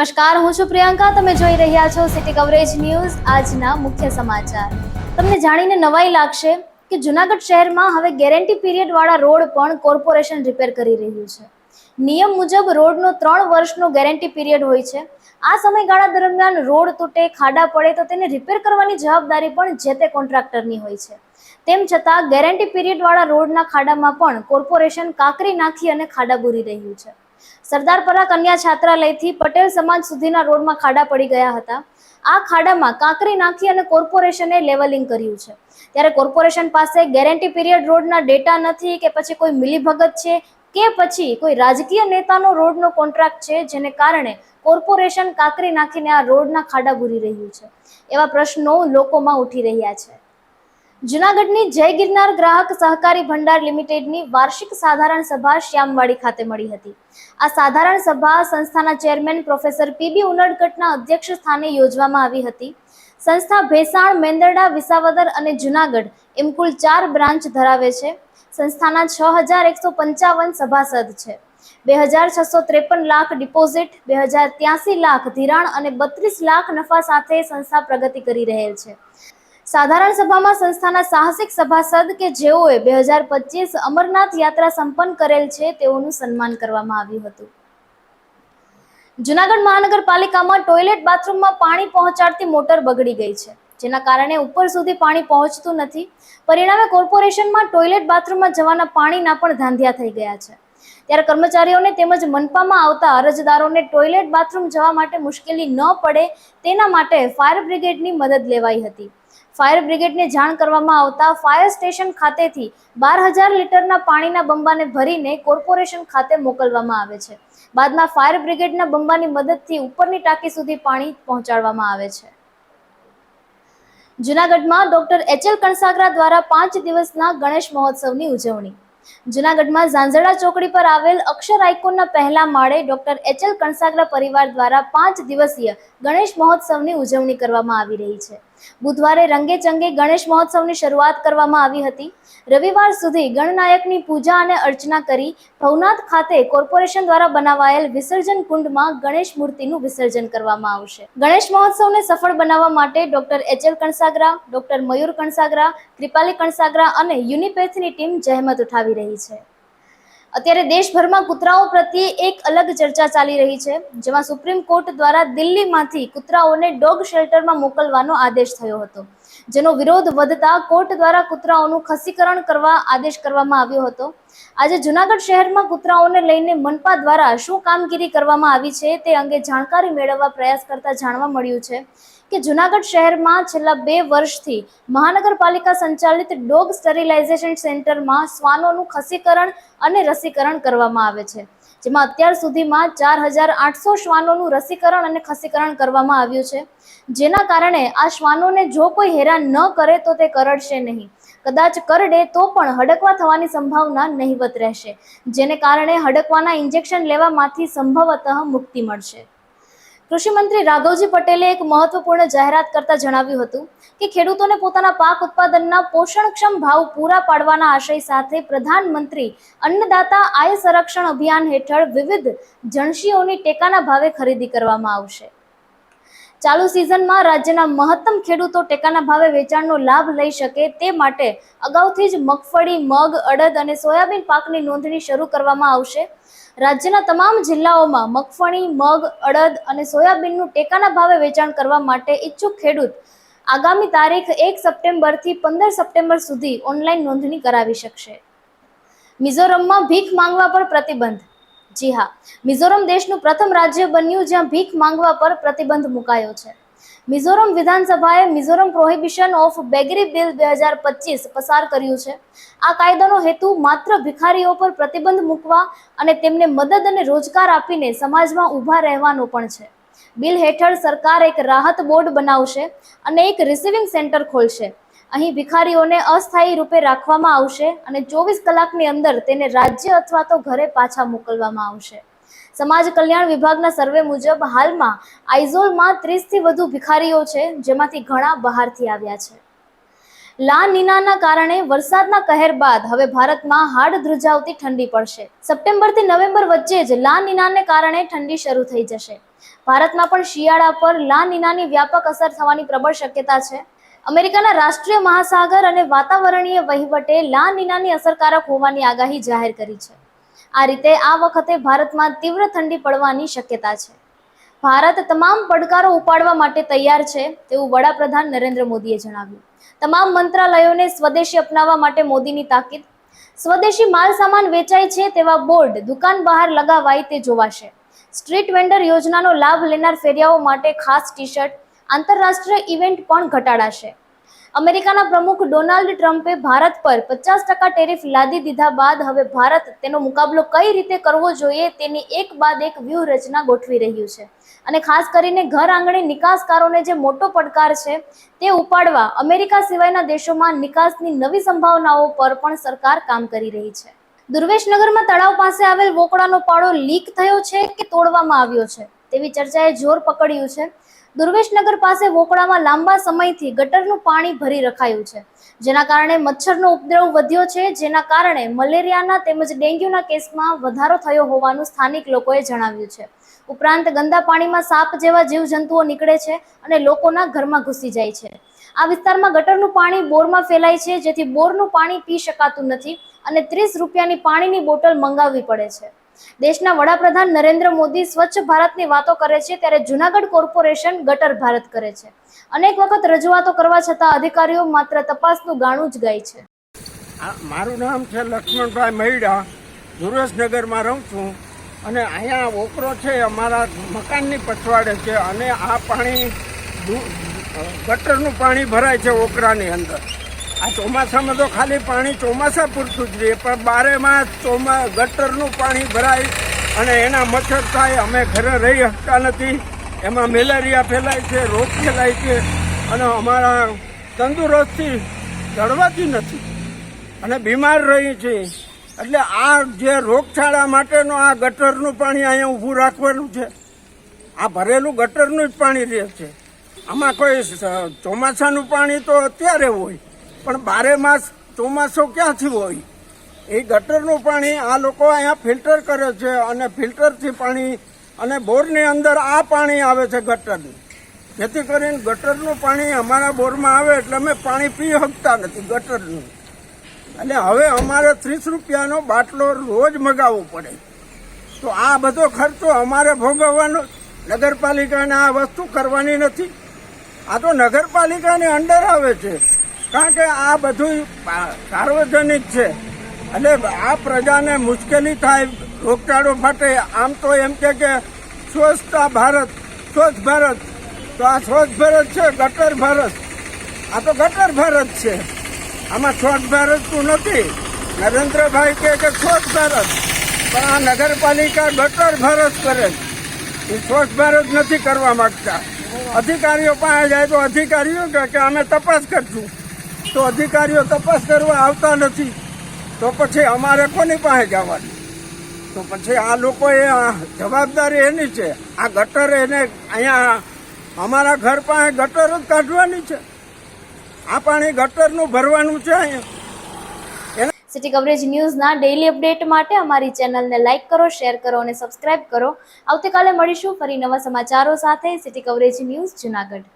નમસ્કાર, હું છું પ્રિયંકા. તમે જોઈ રહ્યા છો સિટી કવરેજ ન્યૂઝ. આજના મુખ્ય સમાચાર. તમને જાણીને નવાઈ લાગશે કે જૂનાગઢ શહેરમાં હવે ગેરંટી પીરિયડ વાળા રોડ પણ કોર્પોરેશન રિપેર કરી રહ્યું છે. નિયમ મુજબ રોડનો 3 વર્ષનો ગેરંટી પીરિયડ હોય છે. આ સમયગાળા દરમિયાન રોડ તૂટે, ખાડા પડે તો તેને રિપેર કરવાની જવાબદારી પણ જે તે કોન્ટ્રાક્ટરની હોય છે. તેમ છતાં ગેરંટી પીરિયડ વાળા રોડના ખાડામાં પણ કોર્પોરેશન કાંકરી નાખી અને ખાડા પૂરી રહ્યું છે. સરદારપરા કન્યા છાત્રાલયથી પટેલ સમાજ સુધીના રોડમાં ખાડા પડી ગયા હતા. આ ખાડામાં કાંકરી નાખી અને કોર્પોરેશને લેવલિંગ કર્યું છે. ત્યારે કોર્પોરેશન પાસે ગેરંટી પીરિયડ રોડના ડેટા નથી કે પછી કોઈ મિલીભગત છે કે પછી કોઈ રાજકીય નેતાનો રોડનો કોન્ટ્રાક્ટ છે, જેને કારણે કોર્પોરેશન કાંકરી નાખીને આ રોડના ખાડા પૂરી રહ્યું છે. એવા પ્રશ્નો લોકોમાં ઉઠી રહ્યા છે. જૂનાગઢની જય ગિરનાર ગ્રાહક સહકારી ભંડાર લિમિટેડની વાર્ષિક સાધારણ સભા શ્યામવાડી ખાતે મળી હતી. આ સાધારણ સભા સંસ્થાના ચેરમેન પ્રોફેસર પીબી ઉનડકટના અધ્યક્ષ સ્થાને યોજવામાં આવી હતી. સંસ્થા ભેસાણ, મેંદરડા, વિસાવદર અને જૂનાગઢ એમ કુલ 4 બ્રાન્ચ ધરાવે છે. સંસ્થાના 6155 સભાસદ છે. 2653 લાખ ડિપોઝિટ, 2083 લાખ ધિરાણ અને 32 લાખ નફા સાથે સંસ્થા પ્રગતિ કરી રહેલ છે. સાધારણ સભામાં સંસ્થાના સાહસિક સભાસદ કે જેઓએ 2025 અમરનાથ યાત્રા સંપન્ન કરેલ છે તેઓનું સન્માન કરવામાં આવ્યું હતું. જૂનાગઢ મહાનગરપાલિકામાં ટોયલેટ બાથરૂમમાં પાણી પહોંચાડતી મોટર બગડી ગઈ છે, જેના કારણે ઉપર સુધી પાણી પહોંચતું નથી. પરિણામે કોર્પોરેશનમાં ટોયલેટ બાથરૂમમાં જવાના પાણીના પણ ધાંધિયા થઈ ગયા છે. ત્યારે કર્મચારીઓને તેમજ મનપામાં આવતા અરજદારોને ટોયલેટ બાથરૂમ જવા માટે મુશ્કેલી ન પડે તેના માટે ફાયર બ્રિગેડની મદદ લેવાઈ હતી. ફાયર બ્રિગેડને જાણ કરવામાં આવતા ફાયર સ્ટેશન ખાતેથી 12,000 લીટરના પાણીના બંબાને ભરીને કોર્પોરેશન ખાતે મોકલવામાં આવે છે. બાદમાં ફાયર બ્રિગેડના બંબાની મદદથી ઉપરની ટાંકી સુધી પાણી પહોંચાડવામાં આવે છે. જૂનાગઢમાં ડોક્ટર એચ.એલ. કણસાગરા દ્વારા 5 દિવસના ગણેશ મહોત્સવની ઉજવણી. જૂનાગઢમાં ઝાંઝરડા ચોકડી પર આવેલ અક્ષર આઇકોનના પહેલા માળે ડોક્ટર એચ.એલ. કણસાગરા પરિવાર દ્વારા 5 દિવસીય ગણેશ મહોત્સવની ઉજવણી કરવામાં આવી રહી છે. બુધવારે રંગે ચંગે ગણેશ મહોત્સવની શરૂઆત કરવામાં આવી હતી. રવિવાર સુધી ગણનાયકની પૂજા અને અર્ચના કરી ભવનાથ ખાતે કોર્પોરેશન દ્વારા બનાવાયેલ વિસર્જન કુંડમાં ગણેશ મૂર્તિનું વિસર્જન કરવામાં આવશે. ગણેશ મહોત્સવને સફળ બનાવવા માટે ડોક્ટર એચ.એલ. કણસાગરા, ડોક્ટર મયુર કણસાગરા, કૃપાલી કણસાગરા અને યુનિપેથની ટીમ જહેમત ઉઠાવી રહી છે. અત્યારે દેશભરમાં કૂતરાઓ પ્રત્યે એક અલગ ચર્ચા ચાલી રહી છે, જેમાં સુપ્રીમ કોર્ટ દ્વારા દિલ્હીમાંથી કૂતરાઓને ડોગ શેલ્ટરમાં મોકલવાનો આદેશ થયો હતો, જેનો વિરોધ વધતા કોર્ટ દ્વારા કૂતરાઓનું ખસીકરણ કરવા આદેશ કરવામાં આવ્યો હતો. આજે જૂનાગઢ શહેરમાં કૂતરાઓને લઈને મનપા દ્વારા શું કામગીરી કરવામાં આવી છે તે અંગે જાણકારી મેળવવા પ્રયાસ કરતા જાણવા મળ્યું છે કે જૂનાગઢ શહેરમાં છેલ્લા 2 વર્ષથી મહાનગરપાલિકા સંચાલિત ડોગ સ્ટરીલાઇઝેશન સેન્ટરમાં શ્વાનોનું ખસીકરણ અને રસીકરણ કરવામાં આવે છે, જેમાં અત્યાર સુધીમાં 4,800 શ્વાનોનું રસીકરણ અને ખસીકરણ કરવામાં આવ્યું છે. જેના કારણે આ શ્વાનોને જો કોઈ હેરાન ન કરે તો તે કરડશે નહીં. કદાચ કરડે તો પણ હડકવા થવાની સંભાવના નહીવત રહેશે, જેને કારણે હડકવાના ઇન્જેક્શન લેવામાંથી સંભવતઃ મુક્તિ મળશે. કૃષિ મંત્રી રાઘવજી પટેલે એક મહત્વપૂર્ણ જાહેરાત કરતા જણાવ્યું હતું કે ખેડૂતોને પોતાના પાક ઉત્પાદનના પોષણક્ષમ ભાવ પૂરા પાડવાના આશય સાથે પ્રધાનમંત્રી અન્નદાતા આય સંરક્ષણ અભિયાન હેઠળ વિવિધ જણસીઓની ટેકાના ભાવે ખરીદી કરવામાં આવશે. ચાલુ સિઝનમાં રાજ્યના મહત્તમ ખેડૂતો ટેકાના ભાવે વેચાણનો લાભ લઈ શકે તે માટે અગાઉથી જ મગફળી, મગ, અડદ અને સોયાબીન પાકની નોંધણી શરૂ કરવામાં આવશે. રાજ્યના તમામ જિલ્લાઓમાં મગફળી, મગ, અડદ અને સોયાબીનનું ટેકાના ભાવે વેચાણ કરવા માટે ઈચ્છુક ખેડૂત આગામી તારીખ 1 સપ્ટેમ્બરથી 15 સપ્ટેમ્બર સુધી ઓનલાઈન નોંધણી કરાવી શકશે. મિઝોરમમાં ભીખ માંગવા પર પ્રતિબંધ. જી હા, મિઝોરમ દેશનું પ્રથમ રાજ્ય બન્યું જ્યાં ભીખ માંગવા પર પ્રતિબંધ મુકાયો છે. મિઝોરમ વિધાનસભાએ Mizoram prohibition of beggary bill 2025 પસાર કર્યું છે. આ કાયદાનો હેતુ માત્ર ભિખારીઓ પર પ્રતિબંધ મૂકવા અને તેમને મદદ અને રોજગાર આપીને સમાજમાં ઊભા રહેવાનો પણ છે. બિલ હેઠળ સરકાર એક રાહત બોર્ડ બનાવશે અને એક રિસીવિંગ સેન્ટર ખોલશે. અહીં ભિખારીઓને અસ્થાયી રૂપે રાખવામાં આવશે અને 24 કલાકની અંદર તેને રાજ્ય અથવા તો ઘરે પાછા મોકલવામાં આવશે. સમાજ કલ્યાણ વિભાગના સર્વે મુજબ હાલમાં આઇઝોલમાં 30થી વધુ ભિખારીઓ છે, જેમાંથી ઘણા બહારથી આવ્યા છે. લા નીનાના કારણે વરસાદના કહેર બાદ હવે ભારતમાં હાડ ધ્રુજાવતી ઠંડી પડશે. સપ્ટેમ્બરથી નવેમ્બર વચ્ચે જ લા નીનાને કારણે ઠંડી શરૂ થઈ જશે. ભારતમાં પણ શિયાળા પર લા નીનાની વ્યાપક અસર થવાની પ્રબળ શક્યતા છે. અમેરિકાના રાષ્ટ્રીય મહાસાગર અને વાતાવરણીય વહીવટે લા નીનાની અસરકારક હોવાની આગાહી જાહેર કરી છે. આ રીતે આ વખતે ભારતમાં તીવ્ર ઠંડી પડવાની શક્યતા છે. ભારત તમામ પડકારો ઉપાડવા માટે તૈયાર છે તેવું વડાપ્રધાન નરેન્દ્ર મોદીએ જણાવ્યું. તમામ મંત્રાલયોને સ્વદેશી અપનાવવા માટે મોદીની તાકીદ. સ્વદેશી માલ સામાન વેચાય છે તેવા બોર્ડ દુકાન બહાર લગાવાય તે જોવાશે. સ્ટ્રીટ વેન્ડર યોજનાનો લાભ લેનાર ફેરિયાઓ માટે ખાસ ટી-શર્ટ. આંતરરાષ્ટ્રીય ઇવેન્ટ પણ ઘટાડાશે. અમેરિકાના પ્રમુખ ડોનાલ્ડ ટ્રમ્પે ભારત પર 50% ટેરિફ લાદી દીધા બાદ હવે ભારત તેનો મુકાબલો કઈ રીતે કરવો જોઈએ તેની એક બાદ એક વ્યૂહરચના ગોઠવી રહ્યું છે. અને ખાસ કરીને ઘર આંગણે નિકાસકારોને જે મોટો પડકાર છે તે ઉપાડવા અમેરિકા સિવાયના દેશોમાં નિકાસની નવી સંભાવનાઓ પર પણ સરકાર કામ કરી રહી છે. દુર્વેશનગરમાં તળાવ પાસે આવેલ વોકળાનો પાળો લીક થયો છે કે તોડવામાં આવ્યો છે તેવી ચર્ચાએ જોર પકડ્યું છે. દુર્વેશનગર પાસે વોકળામાં લાંબા સમયથી ગટરનું પાણી ભરી રખાયું છે, જેના કારણે મચ્છરનો ઉપદ્રવ વધ્યો છે, જેના કારણે મલેરિયાના તેમજ ડેન્ગ્યુના કેસમાં વધારો થયો હોવાનું સ્થાનિક લોકોએ જણાવ્યું છે. ઉપરાંત ગંદા પાણીમાં સાપ જેવા જીવજંતુઓ નીકળે છે અને લોકોના ઘરમાં ઘૂસી જાય છે. આ વિસ્તારમાં ગટરનું પાણી બોરમાં ફેલાય છે, જેથી બોરનું પાણી પી શકાતું નથી અને 30 રૂપિયાની પાણીની બોટલ મંગાવવી પડે છે. દેશના વડાપ્રધાન નરેન્દ્ર મોદી સ્વચ્છ ભારતની વાતો કરે છે ત્યારે જૂનાગઢ કોર્પોરેશન ગટર ભારત કરે છે. અનેક વખત રજૂઆતો કરવા છતાં અધિકારીઓ માત્ર તપાસનું ગાણું જ ગાય છે. મારું નામ છે લક્ષ્મણભાઈ મૈડા. દુર્વેશનગરમાં રહું છું અને અહીંયા વોકરો છે અમારા મકાનની પછવાડે છે અને આ પાણી ગટરનું પાણી ભરાય છે વોકરાની અંદર. આ ચોમાસામાં તો ખાલી પાણી ચોમાસા પૂરતું જ રહે, પણ 12 માસ ગટરનું પાણી ભરાય અને એના મચ્છર થાય. અમે ઘરે રહી શકતા નથી, એમાં મેલેરિયા ફેલાય છે, રોગ ફેલાય છે અને અમારા તંદુરસ્તી જળવાતી નથી અને બીમાર રહી છે. એટલે આ જે રોગચાળા માટેનું આ ગટરનું પાણી અહીંયા ઊભું રાખવાનું છે. આ ભરેલું ગટરનું જ પાણી રહે છે. આમાં કોઈ ચોમાસાનું પાણી તો અત્યારે હોય, પણ 12 માસ ચોમાસું ક્યાંથી હોય? એ ગટરનું પાણી આ લોકો અહીંયા ફિલ્ટર કરે છે અને ફિલ્ટરથી પાણી અને બોરની અંદર આ પાણી આવે છે ગટરનું, જેથી કરીને ગટરનું પાણી અમારા બોરમાં આવે એટલે અમે પાણી પી શકતા નથી ગટરનું. અને હવે અમારે 30 રૂપિયાનો બાટલો રોજ મગાવવો પડે. તો આ બધો ખર્ચો અમારે ભોગવવાનો. નગરપાલિકાને આ વસ્તુ કરવાની નથી. આ તો નગરપાલિકાની અંડર આવે છે, કારણ કે આ બધું સાર્વજનિક છે. એટલે આ પ્રજાને મુશ્કેલી થાય, રોગચાળો ફાટે. આમ તો એમ કે સ્વચ્છતા ભારત, સ્વચ્છ ભારત, તો આ સ્વચ્છ ભારત છે ગટર ભારત. આ તો ગટર ભારત છે, આમાં સ્વચ્છ ભારત તો નથી. નરેન્દ્રભાઈ કે સ્વચ્છ ભારત, પણ આ નગરપાલિકા ગટર ભારત કરે. એ સ્વચ્છ ભારત નથી કરવા માંગતા. અધિકારીઓ પાસે જાય તો અધિકારીઓ કે અમે તપાસ કરશું, તો અધિકારીઓ તપાસ કરવા આવતા નથી. તો પછી અમારે કોની પાસે જવાનું? તો પછી આ લોકોએ જવાબદારી એની છે. આ ગટર એને અહીંયા અમારા ઘર પાસે ગટર જ કાઢવાની છે. આ પાણી ગટરનું ભરવાનું છે અહીંયા. સિટી કવરેજ ન્યૂઝના ડેઇલી અપડેટ માટે અમારી ચેનલને લાઇક કરો, શેર કરો અને સબસ્ક્રાઇબ કરો. આવતીકાલે મળીશું ફરી નવા સમાચારો સાથે. City coverage news Junagadh.